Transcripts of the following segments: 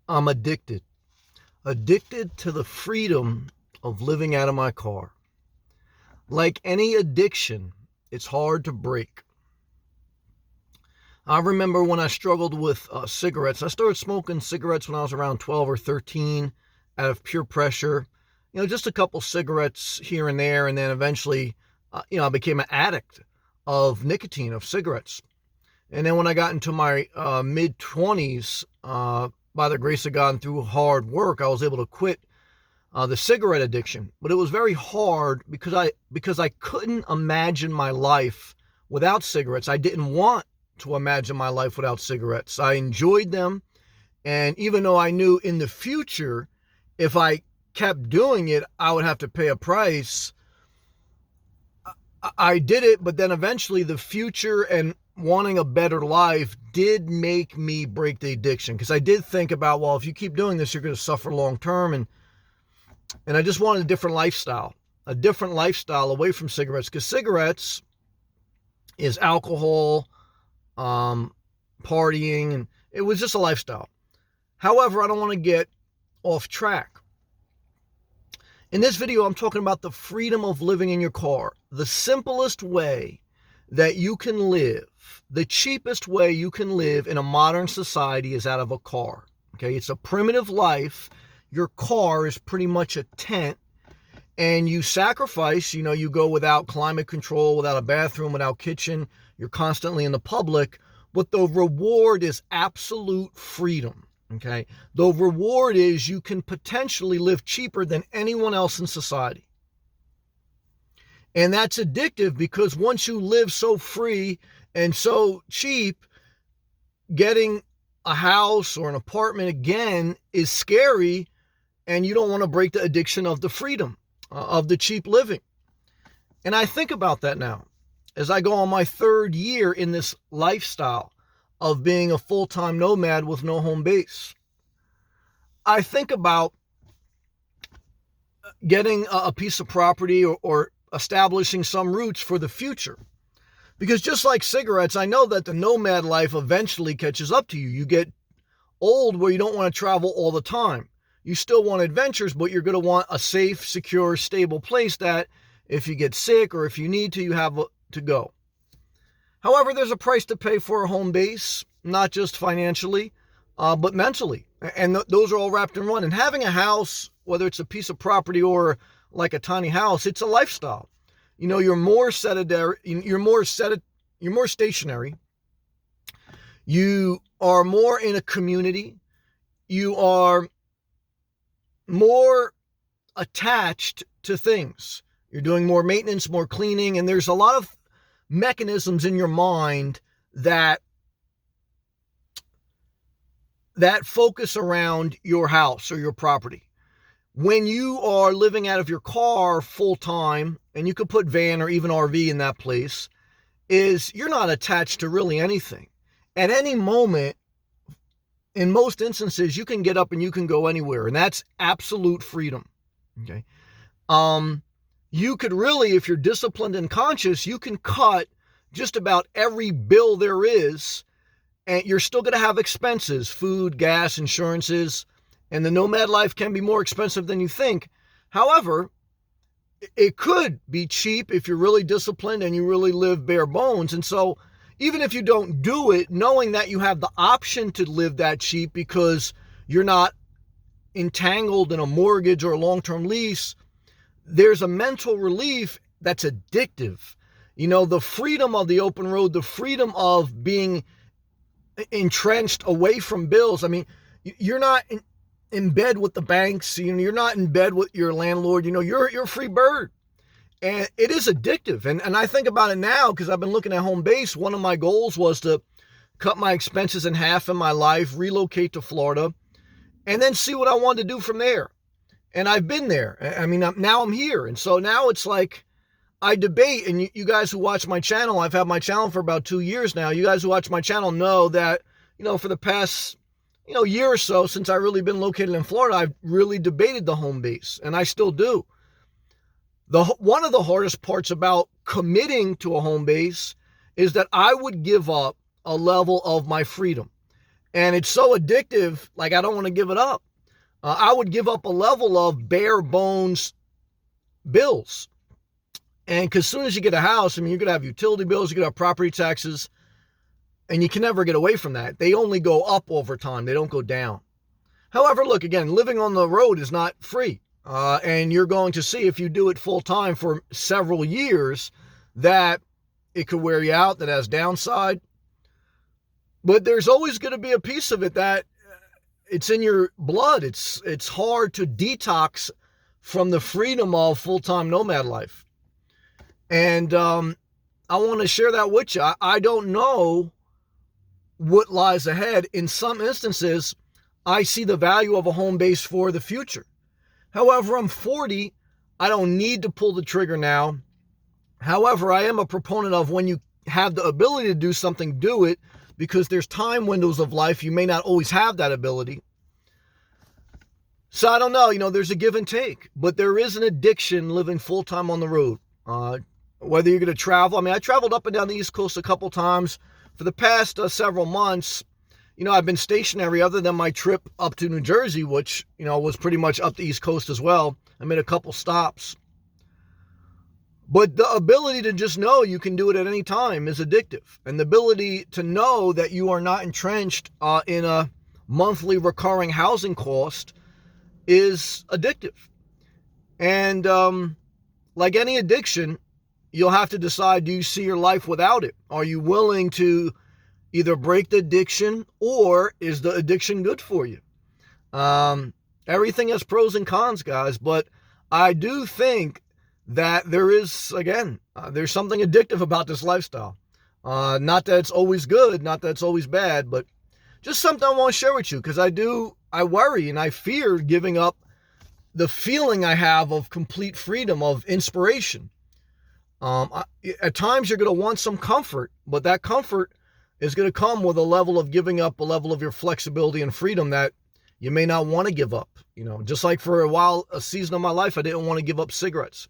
I'm addicted to the freedom of living out of my car. Like any addiction, it's hard to break. I remember when I struggled with cigarettes. I started smoking cigarettes when I was around 12 or 13 out of pure pressure. Just a couple cigarettes here and there. And then eventually, I became an addict of nicotine, of cigarettes. And then when I got into my mid 20s, by the grace of God and through hard work, I was able to quit the cigarette addiction. But it was very hard because I couldn't imagine my life without cigarettes. I didn't want to imagine my life without cigarettes. I enjoyed them. And even though I knew in the future, if I kept doing it, I would have to pay a price, I did it. But then eventually the future and wanting a better life did make me break the addiction, because I did think about, well, if you keep doing this, you're going to suffer long term. And I just wanted a different lifestyle away from cigarettes, because cigarettes is alcohol, partying, and it was just a lifestyle. However, I don't want to get off track. In this video, I'm talking about the freedom of living in your car. The simplest way that you can live, the cheapest way you can live in a modern society is out of a car. Okay, it's a primitive life. Your car is pretty much a tent, and you sacrifice, you go without climate control, without a bathroom, without kitchen. You're constantly in the public, but the reward is absolute freedom. Okay, the reward is you can potentially live cheaper than anyone else in society. And that's addictive, because once you live so free and so cheap, getting a house or an apartment again is scary, and you don't want to break the addiction of the freedom of the cheap living. And I think about that now as I go on my third year in this lifestyle of being a full-time nomad with no home base. I think about getting a piece of property or establishing some roots for the future. Because just like cigarettes, I know that the nomad life eventually catches up to you. You get old where you don't want to travel all the time. You still want adventures, but you're going to want a safe, secure, stable place that if you get sick or if you need to, you have to go. However, there's a price to pay for a home base, not just financially, but mentally. And those are all wrapped in one. And having a house, whether it's a piece of property or like a tiny house, it's a lifestyle. You're more sedentary, you're more stationary. You are more in a community. You are more attached to things. You're doing more maintenance, more cleaning, and there's a lot of mechanisms in your mind that focus around your house or your property. When you are living out of your car full time, and you could put van or even RV in that place, is you're not attached to really anything. At any moment, in most instances, you can get up and you can go anywhere, and that's absolute freedom. Okay. You could really, if you're disciplined and conscious, you can cut just about every bill there is, and you're still going to have expenses, food, gas, insurances, and the nomad life can be more expensive than you think. However, it could be cheap if you're really disciplined and you really live bare bones. And so even if you don't do it, knowing that you have the option to live that cheap because you're not entangled in a mortgage or a long-term lease, there's a mental relief that's addictive. The freedom of the open road, the freedom of being entrenched away from bills. I mean, you're not in bed with the banks. You're not in bed with your landlord. You're a free bird. And it is addictive. And I think about it now because I've been looking at home base. One of my goals was to cut my expenses in half in my life, relocate to Florida, and then see what I wanted to do from there. And I've been there. I mean, now I'm here. And so now it's like I debate. And you guys who watch my channel, I've had my channel for about 2 years now. You guys who watch my channel know that, for the past, year or so since I've really been located in Florida, I've really debated the home base. And I still do. One of the hardest parts about committing to a home base is that I would give up a level of my freedom. And it's so addictive, like I don't want to give it up. I would give up a level of bare bones bills. And because as soon as you get a house, I mean, you're going to have utility bills, you're going to have property taxes, and you can never get away from that. They only go up over time. They don't go down. However, look, again, living on the road is not free. And you're going to see if you do it full time for several years that it could wear you out, that has downside. But there's always going to be a piece of it that it's in your blood. It's hard to detox from the freedom of full-time nomad life. And I want to share that with you. I don't know what lies ahead. In some instances, I see the value of a home base for the future. However, I'm 40. I don't need to pull the trigger now. However, I am a proponent of when you have the ability to do something, do it, because there's time windows of life. You may not always have that ability. So I don't know, there's a give and take, but there is an addiction living full-time on the road. Whether you're going to travel. I mean, I traveled up and down the East Coast a couple times. For the past several months, I've been stationary other than my trip up to New Jersey, which, was pretty much up the East Coast as well. I made a couple stops. But the ability to just know you can do it at any time is addictive. And the ability to know that you are not entrenched in a monthly recurring housing cost is addictive. And like any addiction, you'll have to decide, do you see your life without it? Are you willing to either break the addiction, or is the addiction good for you? Everything has pros and cons, guys, but I do think that there is, again, there's something addictive about this lifestyle. Not that it's always good, not that it's always bad, but just something I want to share with you, because I worry and I fear giving up the feeling I have of complete freedom, of inspiration. At times you're going to want some comfort, but that comfort is going to come with a level of giving up a level of your flexibility and freedom that you may not want to give up. Just like for a season of my life, I didn't want to give up cigarettes.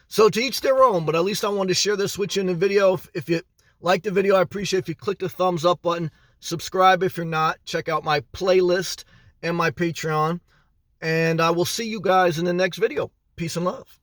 So to each their own, but at least I wanted to share this with you in the video. If you like the video, I appreciate if you click the thumbs up button. Subscribe if you're not. Check out my playlist and my Patreon. And I will see you guys in the next video. Peace and love.